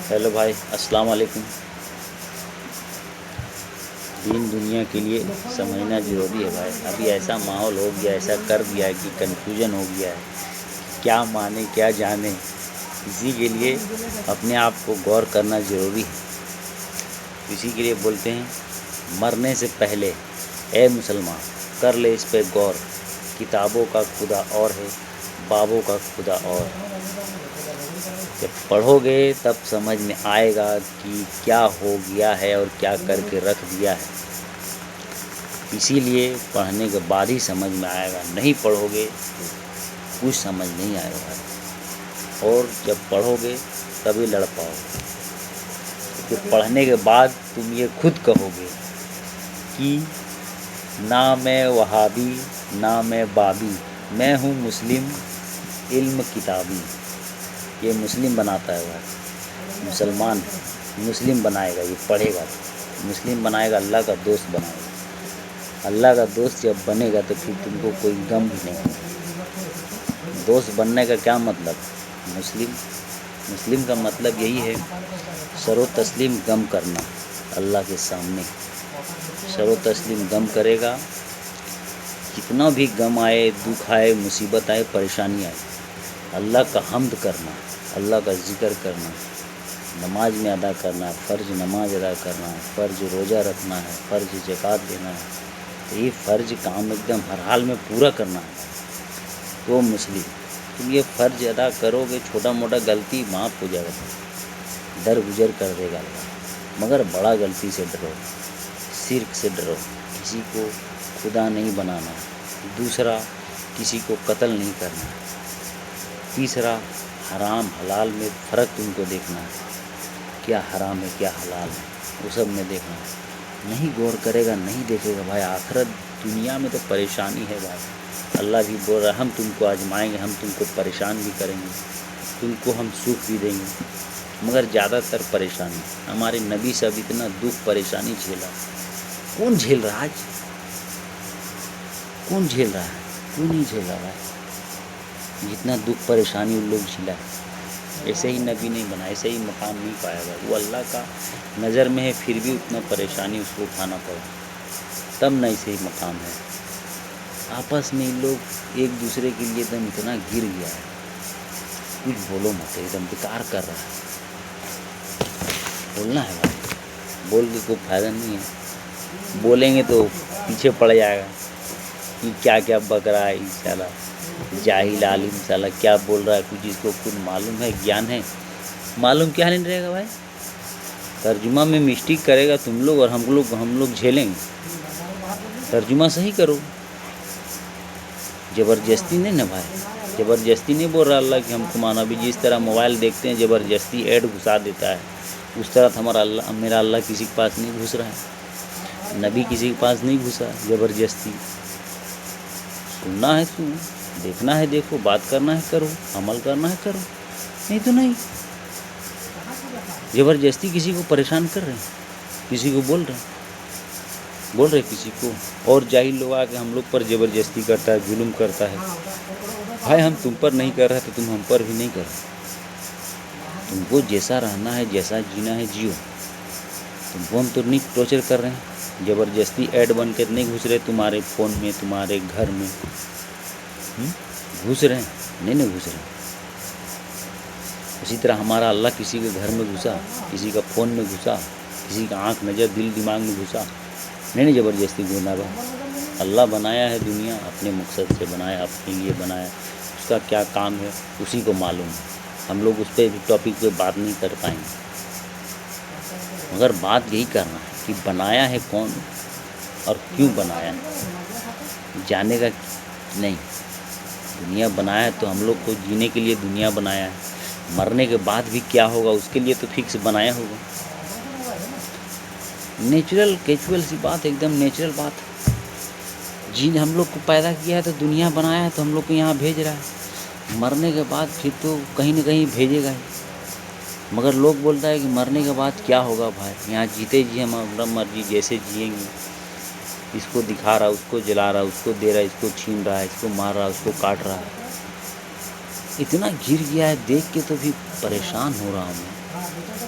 Hello بھائی، السلام علیکم۔ دین دنیا کے لیے سمجھنا ضروری ہے بھائی۔ ابھی ایسا ماحول ہو گیا، ایسا کر دیا ہے کہ کنفیوژن ہو گیا ہے، کیا مانے کیا جانے۔ اسی کے لیے اپنے آپ کو غور کرنا ضروری ہے۔ اسی کے لیے بولتے ہیں مرنے سے پہلے اے مسلمان کر لے اس پہ غور، کتابوں کا خدا اور ہے، بابوں کا خدا اور۔ جب پڑھو گے تب سمجھ میں آئے گا کہ کیا ہو گیا ہے اور کیا کر کے رکھ دیا ہے۔ اسی لیے پڑھنے کے بعد ہی سمجھ میں آئے گا، نہیں پڑھو گے کچھ سمجھ نہیں آئے گا۔ اور جب پڑھو گے تبھی لڑ پاؤ گے، کہ پڑھنے کے بعد تم یہ خود کہو گے کہ نہ میں وہابی نہ میں بابی، میں ہوں مسلم علم کتابی۔ یہ مسلم بناتا ہے بھائی، مسلمان مسلم بنائے گا، یہ پڑھے گا، مسلم بنائے گا، اللہ کا دوست بنائے گا۔ اللہ کا دوست جب بنے گا تو پھر تم کو کوئی غم بھی نہیں ہوگا۔ دوست بننے کا کیا مطلب؟ مسلم کا مطلب یہی ہے سر و تسلیم غم کرنا اللہ کے سامنے۔ سر و تسلیم غم کرے گا، کتنا بھی غم آئے، دکھ آئے، مصیبت آئے، پریشانی آئے، اللہ کا حمد کرنا، اللہ کا ذکر کرنا، نماز میں ادا کرنا، فرض نماز ادا کرنا، فرض روزہ رکھنا ہے، فرض زکوٰۃ دینا ہے، تو یہ فرض کام ایک دم ہر حال میں پورا کرنا ہے۔ تو مسلم تم یہ فرض ادا کرو گے، چھوٹا موٹا غلطی معاف ہو جائے گا، درگزر کر دے گا اللہ، مگر بڑا غلطی سے ڈرو، شرک سے ڈرو، کسی کو خدا نہیں بنانا، دوسرا کسی کو قتل نہیں کرنا، تیسرا حرام حلال میں فرق تم کو دیکھنا ہے، کیا حرام ہے کیا حلال ہے، وہ سب میں دیکھنا ہے۔ نہیں غور کرے گا، نہیں دیکھے گا بھائی، آخرت دنیا میں تو پریشانی ہے بھائی۔ اللہ بھی بول رہا ہے ہم تم کو آزمائیں گے، ہم تم کو پریشان بھی کریں گے، تم کو ہم سکھ بھی دیں گے، مگر زیادہ تر پریشانی ہمارے نبی صاحب اتنا دکھ پریشانی جھیلا، کون جھیل رہا ہے؟ کون جھیل رہا ہے؟ کیوں نہیں جھیل رہا ہے؟ جتنا دکھ پریشانی ان لوگ جھیلا ہے، ایسے ہی نبی نہیں بنا، ایسے ہی مقام نہیں پایا گا۔ وہ اللہ کا نظر میں ہے، پھر بھی اتنا پریشانی اس کو اٹھانا پڑا، تب نہ ایسے ہی مقام ہے۔ آپس میں ان لوگ ایک دوسرے کے لیے دم اتنا گر گیا ہے، کچھ بولو مت، ایک دم بیکار کر رہا ہے۔ بولنا ہے بھائی، بول کے کوئی فائدہ نہیں ہے، بولیں گے تو پیچھے پڑ جائے گا کہ کیا کیا بک رہا ہے انشاءاللہ، جاہل عالم سالا کیا بول رہا ہے، کچھ جس کو خود معلوم ہے، گیان ہے، معلوم کیا نہیں رہے گا بھائی۔ ترجمہ میں مسٹیک کرے گا تم لوگ اور ہم لوگ جھیلیں گے۔ ترجمہ صحیح کرو، زبردستی نہیں نا بھائی، زبردستی نہیں بول رہا اللہ کہ ہم کو مانا بھی، جس طرح موبائل دیکھتے ہیں زبردستی ایڈ گھسا دیتا ہے، اس طرح میرا اللہ کسی کے پاس نہیں گھس رہا ہے، نبی کسی کے پاس نہیں گھسا زبردستی۔ سننا ہے سنو، دیکھنا ہے دیکھو، بات کرنا ہے کرو، عمل کرنا ہے کرو، نہیں تو نہیں۔ زبردستی کسی کو پریشان کر رہے ہیں، کسی کو بول رہے کسی کو، اور جاہل لوگ آ کے ہم لوگ پر زبردستی کرتا ہے، ظلم کرتا ہے۔ بھائی ہم تم پر نہیں کر رہے تو تم ہم پر بھی نہیں کر رہے۔ تم کو جیسا رہنا ہے، جیسا جینا ہے جیو، تم کو ہم تو نہیں ٹارچر کر رہے ہیں، زبردستی ایڈ بن کے نہیں گھس رہے تمہارے فون میں، تمہارے گھر میں گھس رہے ہیں، نہیں گھس رہے ہیں۔ اسی طرح ہمارا اللہ کسی کے گھر میں گھسا، کسی کا فون میں گھسا، کسی کا آنکھ نظر دل دماغ میں گھسا، نہیں زبردستی گھسنا با۔ اللہ بنایا ہے دنیا اپنے مقصد سے بنایا، اپنے لیے بنایا، اس کا کیا کام ہے اسی کو معلوم ہے۔ ہم لوگ اس پہ ٹاپک پہ بات نہیں کر پائیں گے، مگر بات یہی کرنا ہے کہ بنایا ہے کون اور کیوں بنایا ہے، جانے کا نہیں۔ دنیا بنایا ہے تو ہم لوگ کو جینے کے لیے دنیا بنایا ہے، مرنے کے بعد بھی کیا ہوگا اس کے لیے تو فکس بنایا ہوگا۔ نیچرل کیجول سی بات، ایک دم نیچرل بات ہے۔ جن ہم لوگ کو پیدا کیا ہے تو دنیا بنایا ہے تو ہم لوگ کو یہاں بھیج رہا ہے، مرنے کے بعد پھر تو کہیں نہ کہیں بھیجے گا ہی۔ مگر لوگ بولتا ہے کہ مرنے کے بعد کیا ہوگا بھائی، یہاں جیتے جی ہم اپنا مرضی جیسے جئیں گے، اس کو دکھا رہا، اس کو جلا رہا، اس کو دے رہا، اس کو چھین رہا ہے، اس کو مار رہا، اس کو کاٹ رہا ہے۔ اتنا گر گیا ہے، دیکھ کے تو بھی پریشان ہو رہا ہوں میں۔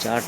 4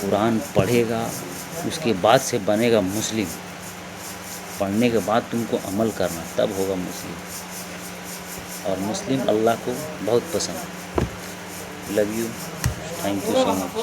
قرآن پڑھے گا اس کے بعد سے بنے گا مسلم. پڑھنے کے بعد تم کو عمل کرنا تب ہوگا مسلم. اور مسلم اللہ کو بہت پسند ہے. Love you. Thank you so much.